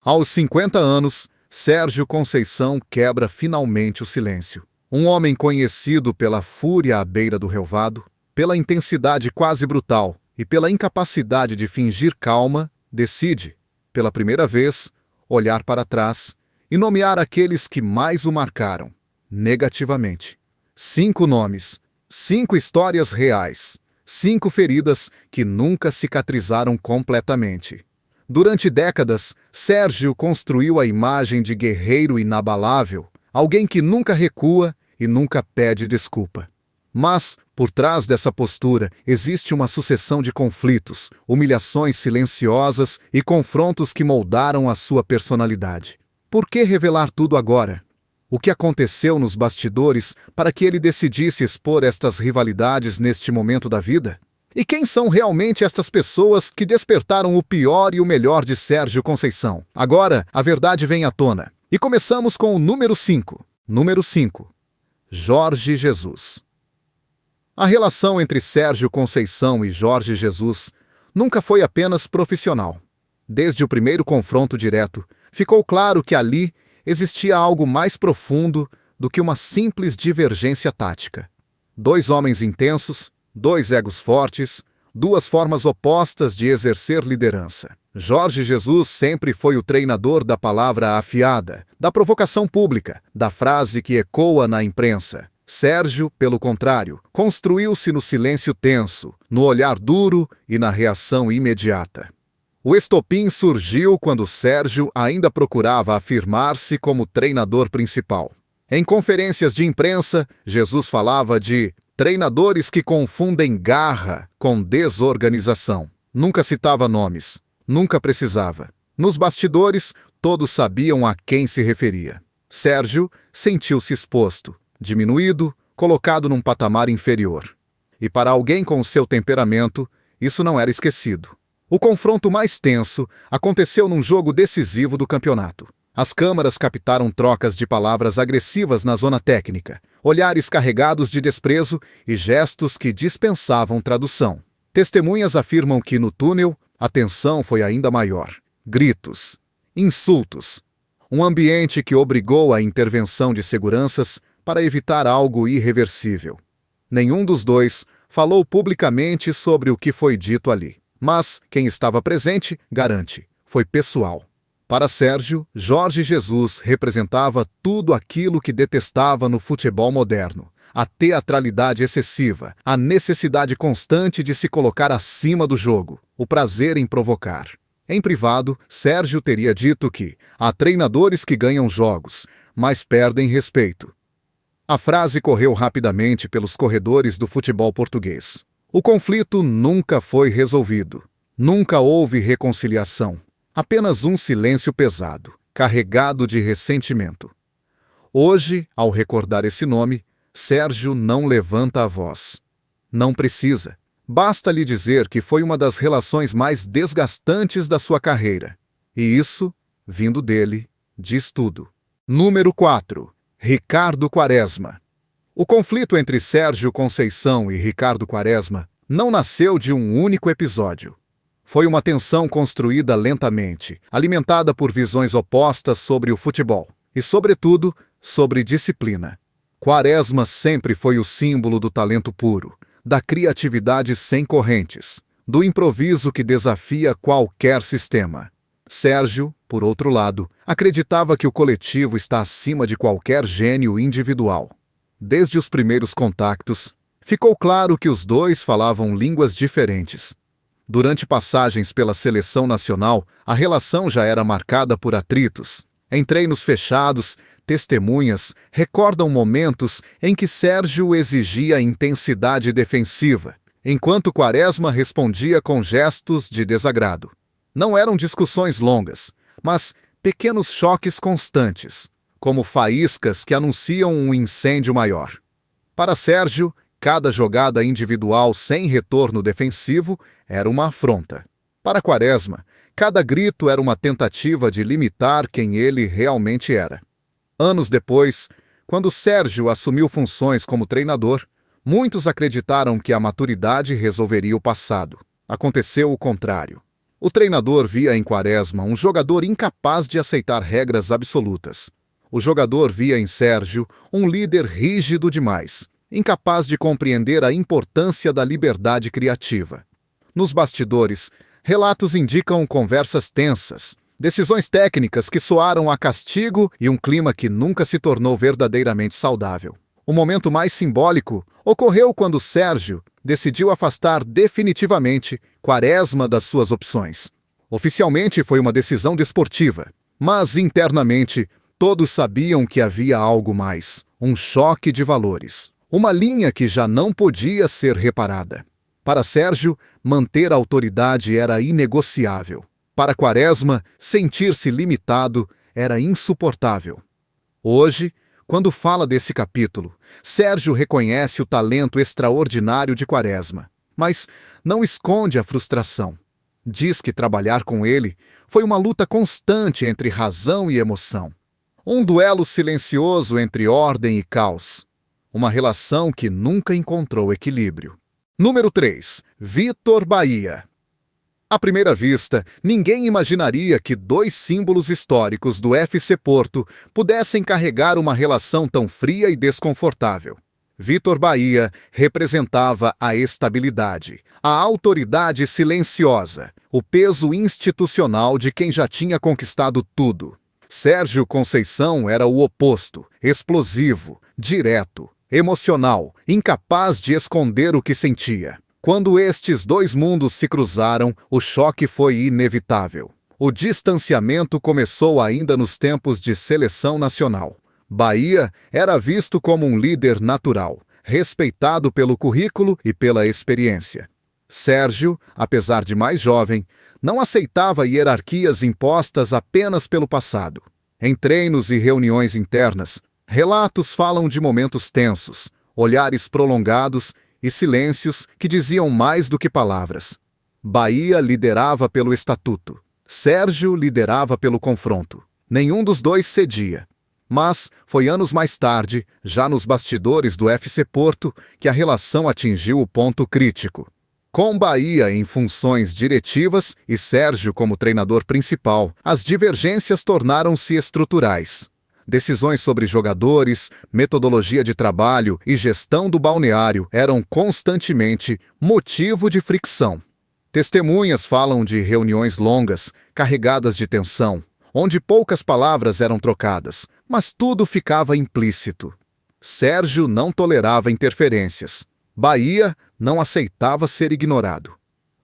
Aos 50 anos, Sérgio Conceição quebra finalmente o silêncio. Um homem conhecido pela fúria à beira do relvado, pela intensidade quase brutal e pela incapacidade de fingir calma, decide, pela primeira vez, olhar para trás e nomear aqueles que mais o marcaram, negativamente. 5 nomes, 5 histórias reais, 5 feridas que nunca cicatrizaram completamente. Durante décadas, Sérgio construiu a imagem de guerreiro inabalável, alguém que nunca recua e nunca pede desculpa. Mas, por trás dessa postura, existe uma sucessão de conflitos, humilhações silenciosas e confrontos que moldaram a sua personalidade. Por que revelar tudo agora? O que aconteceu nos bastidores para que ele decidisse expor estas rivalidades neste momento da vida? E quem são realmente estas pessoas que despertaram o pior e o melhor de Sérgio Conceição? Agora, a verdade vem à tona. E começamos com o número 5. Número 5. Jorge Jesus. A relação entre Sérgio Conceição e Jorge Jesus nunca foi apenas profissional. Desde o primeiro confronto direto, ficou claro que ali existia algo mais profundo do que uma simples divergência tática. 2 homens intensos, 2 egos fortes, 2 formas opostas de exercer liderança. Jorge Jesus sempre foi o treinador da palavra afiada, da provocação pública, da frase que ecoa na imprensa. Sérgio, pelo contrário, construiu-se no silêncio tenso, no olhar duro e na reação imediata. O estopim surgiu quando Sérgio ainda procurava afirmar-se como treinador principal. Em conferências de imprensa, Jesus falava de treinadores que confundem garra com desorganização. Nunca citava nomes, nunca precisava. Nos bastidores, todos sabiam a quem se referia. Sérgio sentiu-se exposto, diminuído, colocado num patamar inferior. E para alguém com o seu temperamento, isso não era esquecido. O confronto mais tenso aconteceu num jogo decisivo do campeonato. As câmaras captaram trocas de palavras agressivas na zona técnica, olhares carregados de desprezo e gestos que dispensavam tradução. Testemunhas afirmam que, no túnel, a tensão foi ainda maior. Gritos, insultos. Um ambiente que obrigou a intervenção de seguranças para evitar algo irreversível. Nenhum dos dois falou publicamente sobre o que foi dito ali. Mas quem estava presente garante, foi pessoal. Para Sérgio, Jorge Jesus representava tudo aquilo que detestava no futebol moderno. A teatralidade excessiva, a necessidade constante de se colocar acima do jogo, o prazer em provocar. Em privado, Sérgio teria dito que há treinadores que ganham jogos, mas perdem respeito. A frase correu rapidamente pelos corredores do futebol português. O conflito nunca foi resolvido. Nunca houve reconciliação. Apenas um silêncio pesado, carregado de ressentimento. Hoje, ao recordar esse nome, Sérgio não levanta a voz. Não precisa. Basta lhe dizer que foi uma das relações mais desgastantes da sua carreira. E isso, vindo dele, diz tudo. Número 4. Ricardo Quaresma. O conflito entre Sérgio Conceição e Ricardo Quaresma não nasceu de um único episódio. Foi uma tensão construída lentamente, alimentada por visões opostas sobre o futebol e, sobretudo, sobre disciplina. Quaresma sempre foi o símbolo do talento puro, da criatividade sem correntes, do improviso que desafia qualquer sistema. Sérgio, por outro lado, acreditava que o coletivo está acima de qualquer gênio individual. Desde os primeiros contactos, ficou claro que os dois falavam línguas diferentes. Durante passagens pela seleção nacional, a relação já era marcada por atritos. Em treinos fechados, testemunhas recordam momentos em que Sérgio exigia intensidade defensiva, enquanto Quaresma respondia com gestos de desagrado. Não eram discussões longas, mas pequenos choques constantes, como faíscas que anunciam um incêndio maior. Para Sérgio, cada jogada individual sem retorno defensivo era uma afronta. Para Quaresma, cada grito era uma tentativa de limitar quem ele realmente era. Anos depois, quando Sérgio assumiu funções como treinador, muitos acreditaram que a maturidade resolveria o passado. Aconteceu o contrário. O treinador via em Quaresma um jogador incapaz de aceitar regras absolutas. O jogador via em Sérgio um líder rígido demais, incapaz de compreender a importância da liberdade criativa. Nos bastidores, relatos indicam conversas tensas, decisões técnicas que soaram a castigo e um clima que nunca se tornou verdadeiramente saudável. O momento mais simbólico ocorreu quando Sérgio decidiu afastar definitivamente Quaresma das suas opções. Oficialmente foi uma decisão desportiva, mas internamente todos sabiam que havia algo mais, um choque de valores, uma linha que já não podia ser reparada. Para Sérgio, manter a autoridade era inegociável. Para Quaresma, sentir-se limitado era insuportável. Hoje, quando fala desse capítulo, Sérgio reconhece o talento extraordinário de Quaresma, mas não esconde a frustração. Diz que trabalhar com ele foi uma luta constante entre razão e emoção. Um duelo silencioso entre ordem e caos. Uma relação que nunca encontrou equilíbrio. Número 3. Vítor Bahia. À primeira vista, ninguém imaginaria que dois símbolos históricos do FC Porto pudessem carregar uma relação tão fria e desconfortável. Vítor Bahia representava a estabilidade, a autoridade silenciosa, o peso institucional de quem já tinha conquistado tudo. Sérgio Conceição era o oposto, explosivo, direto, emocional, incapaz de esconder o que sentia. Quando estes dois mundos se cruzaram, o choque foi inevitável. O distanciamento começou ainda nos tempos de seleção nacional. Bahia era visto como um líder natural, respeitado pelo currículo e pela experiência. Sérgio, apesar de mais jovem, não aceitava hierarquias impostas apenas pelo passado. Em treinos e reuniões internas, relatos falam de momentos tensos, olhares prolongados e silêncios que diziam mais do que palavras. Bahia liderava pelo estatuto. Sérgio liderava pelo confronto. Nenhum dos dois cedia. Mas foi anos mais tarde, já nos bastidores do FC Porto, que a relação atingiu o ponto crítico. Com Bahia em funções diretivas e Sérgio como treinador principal, as divergências tornaram-se estruturais. Decisões sobre jogadores, metodologia de trabalho e gestão do balneário eram constantemente motivo de fricção. Testemunhas falam de reuniões longas, carregadas de tensão, onde poucas palavras eram trocadas, mas tudo ficava implícito. Sérgio não tolerava interferências. Bahia não aceitava ser ignorado.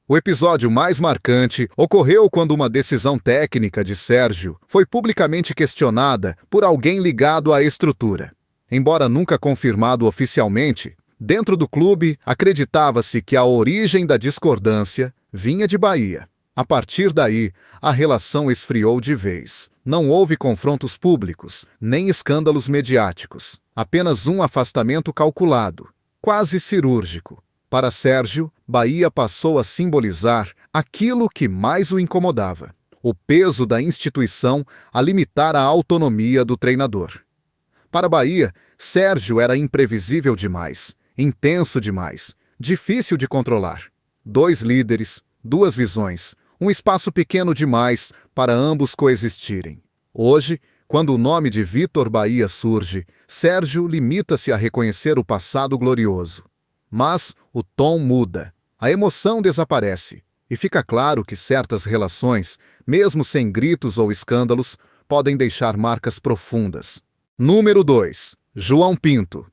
O episódio mais marcante ocorreu quando uma decisão técnica de Sérgio foi publicamente questionada por alguém ligado à estrutura. Embora nunca confirmado oficialmente, dentro do clube acreditava-se que a origem da discordância vinha de Bahia. A partir daí, a relação esfriou de vez. Não houve confrontos públicos, nem escândalos mediáticos. Apenas um afastamento calculado, quase cirúrgico. Para Sérgio, Bahia passou a simbolizar aquilo que mais o incomodava: o peso da instituição a limitar a autonomia do treinador. Para Bahia, Sérgio era imprevisível demais, intenso demais, difícil de controlar. Dois líderes, duas visões, um espaço pequeno demais para ambos coexistirem. Hoje, quando o nome de Vítor Bahia surge, Sérgio limita-se a reconhecer o passado glorioso. Mas o tom muda, a emoção desaparece, e fica claro que certas relações, mesmo sem gritos ou escândalos, podem deixar marcas profundas. Número 2. João Pinto.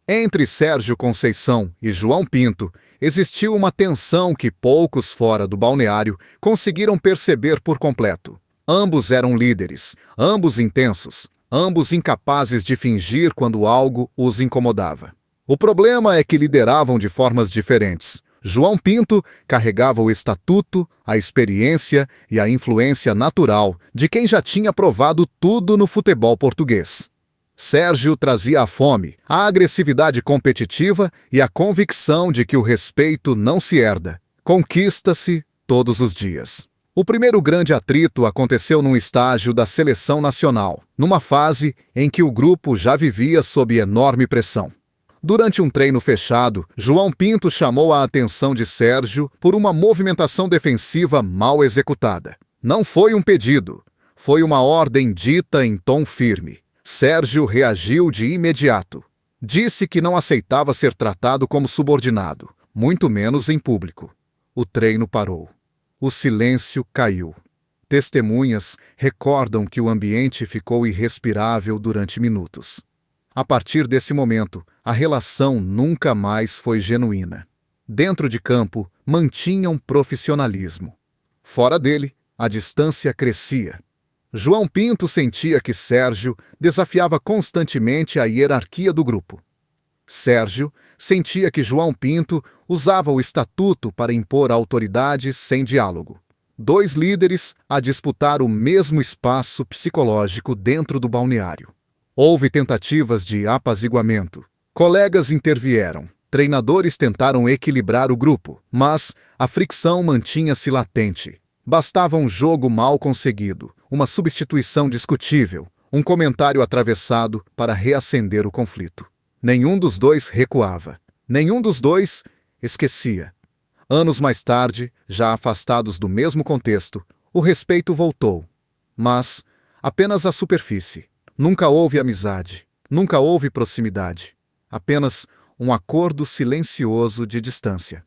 Entre Sérgio Conceição e João Pinto, existiu uma tensão que poucos fora do balneário conseguiram perceber por completo. Ambos eram líderes, ambos intensos, ambos incapazes de fingir quando algo os incomodava. O problema é que lideravam de formas diferentes. João Pinto carregava o estatuto, a experiência e a influência natural de quem já tinha provado tudo no futebol português. Sérgio trazia a fome, a agressividade competitiva e a convicção de que o respeito não se herda, conquista-se todos os dias. O primeiro grande atrito aconteceu num estágio da seleção nacional, numa fase em que o grupo já vivia sob enorme pressão. Durante um treino fechado, João Pinto chamou a atenção de Sérgio por uma movimentação defensiva mal executada. Não foi um pedido, foi uma ordem dita em tom firme. Sérgio reagiu de imediato. Disse que não aceitava ser tratado como subordinado, muito menos em público. O treino parou. O silêncio caiu. Testemunhas recordam que o ambiente ficou irrespirável durante minutos. A partir desse momento, a relação nunca mais foi genuína. Dentro de campo, mantinham profissionalismo. Fora dele, a distância crescia. João Pinto sentia que Sérgio desafiava constantemente a hierarquia do grupo. Sérgio sentia que João Pinto usava o estatuto para impor autoridade sem diálogo. Dois líderes a disputar o mesmo espaço psicológico dentro do balneário. Houve tentativas de apaziguamento. Colegas intervieram. Treinadores tentaram equilibrar o grupo, mas a fricção mantinha-se latente. Bastava um jogo mal conseguido, uma substituição discutível, um comentário atravessado para reacender o conflito. Nenhum dos dois recuava. Nenhum dos dois esquecia. Anos mais tarde, já afastados do mesmo contexto, o respeito voltou. Mas apenas à superfície. Nunca houve amizade, nunca houve proximidade. Apenas um acordo silencioso de distância.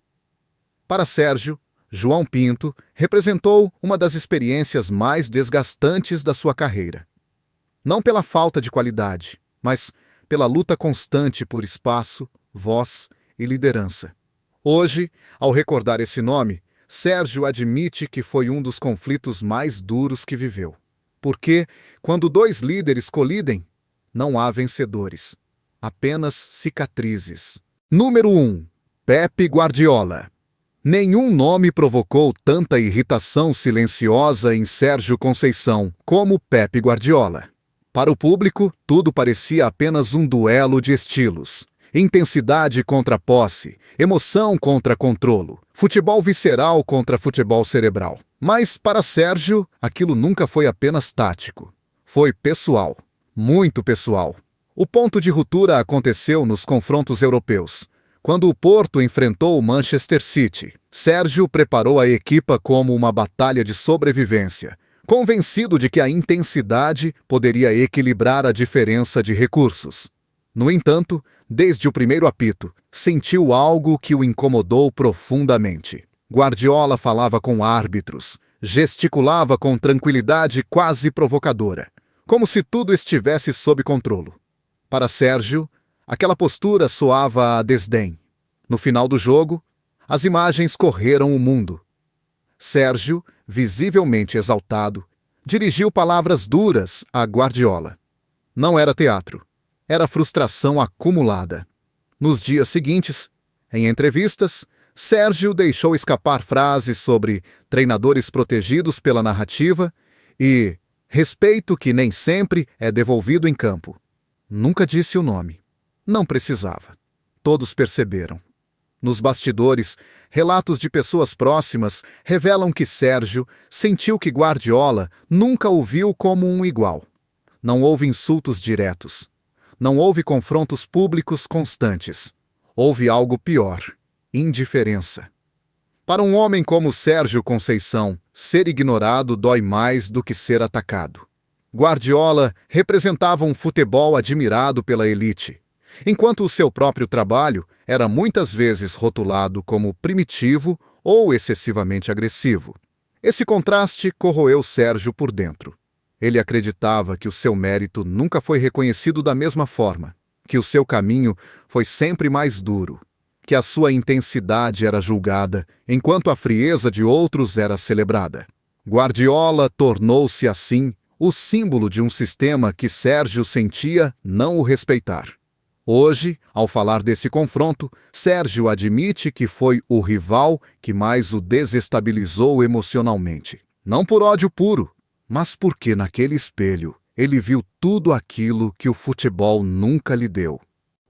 Para Sérgio, João Pinto representou uma das experiências mais desgastantes da sua carreira. Não pela falta de qualidade, mas pela luta constante por espaço, voz e liderança. Hoje, ao recordar esse nome, Sérgio admite que foi um dos conflitos mais duros que viveu. Porque, quando dois líderes colidem, não há vencedores, apenas cicatrizes. Número 1. Pepe Guardiola. Nenhum nome provocou tanta irritação silenciosa em Sérgio Conceição como Pepe Guardiola. Para o público, tudo parecia apenas um duelo de estilos. Intensidade contra posse, emoção contra controlo, futebol visceral contra futebol cerebral. Mas, para Sérgio, aquilo nunca foi apenas tático. Foi pessoal, muito pessoal. O ponto de ruptura aconteceu nos confrontos europeus. Quando o Porto enfrentou o Manchester City, Sérgio preparou a equipa como uma batalha de sobrevivência, convencido de que a intensidade poderia equilibrar a diferença de recursos. No entanto, desde o primeiro apito, sentiu algo que o incomodou profundamente. Guardiola falava com árbitros, gesticulava com tranquilidade quase provocadora, como se tudo estivesse sob controle. Para Sérgio, aquela postura soava a desdém. No final do jogo, as imagens correram o mundo. Sérgio, visivelmente exaltado, dirigiu palavras duras a Guardiola. Não era teatro. Era frustração acumulada. Nos dias seguintes, em entrevistas, Sérgio deixou escapar frases sobre treinadores protegidos pela narrativa e respeito que nem sempre é devolvido em campo. Nunca disse o nome. Não precisava. Todos perceberam. Nos bastidores, relatos de pessoas próximas revelam que Sérgio sentiu que Guardiola nunca o viu como um igual. Não houve insultos diretos. Não houve confrontos públicos constantes. Houve algo pior: indiferença. Para um homem como Sérgio Conceição, ser ignorado dói mais do que ser atacado. Guardiola representava um futebol admirado pela elite, enquanto o seu próprio trabalho era muitas vezes rotulado como primitivo ou excessivamente agressivo. Esse contraste corroeu Sérgio por dentro. Ele acreditava que o seu mérito nunca foi reconhecido da mesma forma, que o seu caminho foi sempre mais duro, que a sua intensidade era julgada, enquanto a frieza de outros era celebrada. Guardiola tornou-se, assim, o símbolo de um sistema que Sérgio sentia não o respeitar. Hoje, ao falar desse confronto, Sérgio admite que foi o rival que mais o desestabilizou emocionalmente. Não por ódio puro, mas porque naquele espelho ele viu tudo aquilo que o futebol nunca lhe deu.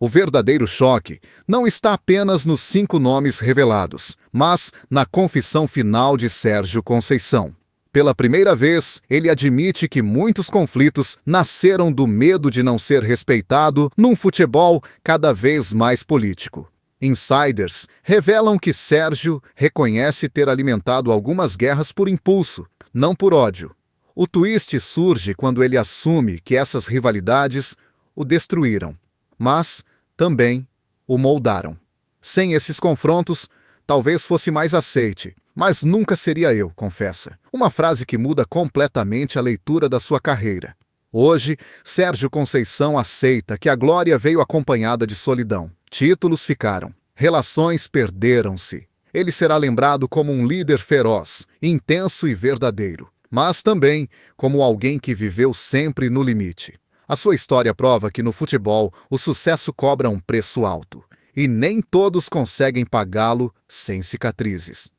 O verdadeiro choque não está apenas nos 5 nomes revelados, mas na confissão final de Sérgio Conceição. Pela primeira vez, ele admite que muitos conflitos nasceram do medo de não ser respeitado num futebol cada vez mais político. Insiders revelam que Sérgio reconhece ter alimentado algumas guerras por impulso, não por ódio. O twist surge quando ele assume que essas rivalidades o destruíram, mas também o moldaram. Sem esses confrontos, talvez fosse mais aceite, mas nunca seria eu, confessa. Uma frase que muda completamente a leitura da sua carreira. Hoje, Sérgio Conceição aceita que a glória veio acompanhada de solidão. Títulos ficaram, relações perderam-se. Ele será lembrado como um líder feroz, intenso e verdadeiro, mas também como alguém que viveu sempre no limite. A sua história prova que no futebol o sucesso cobra um preço alto, e nem todos conseguem pagá-lo sem cicatrizes.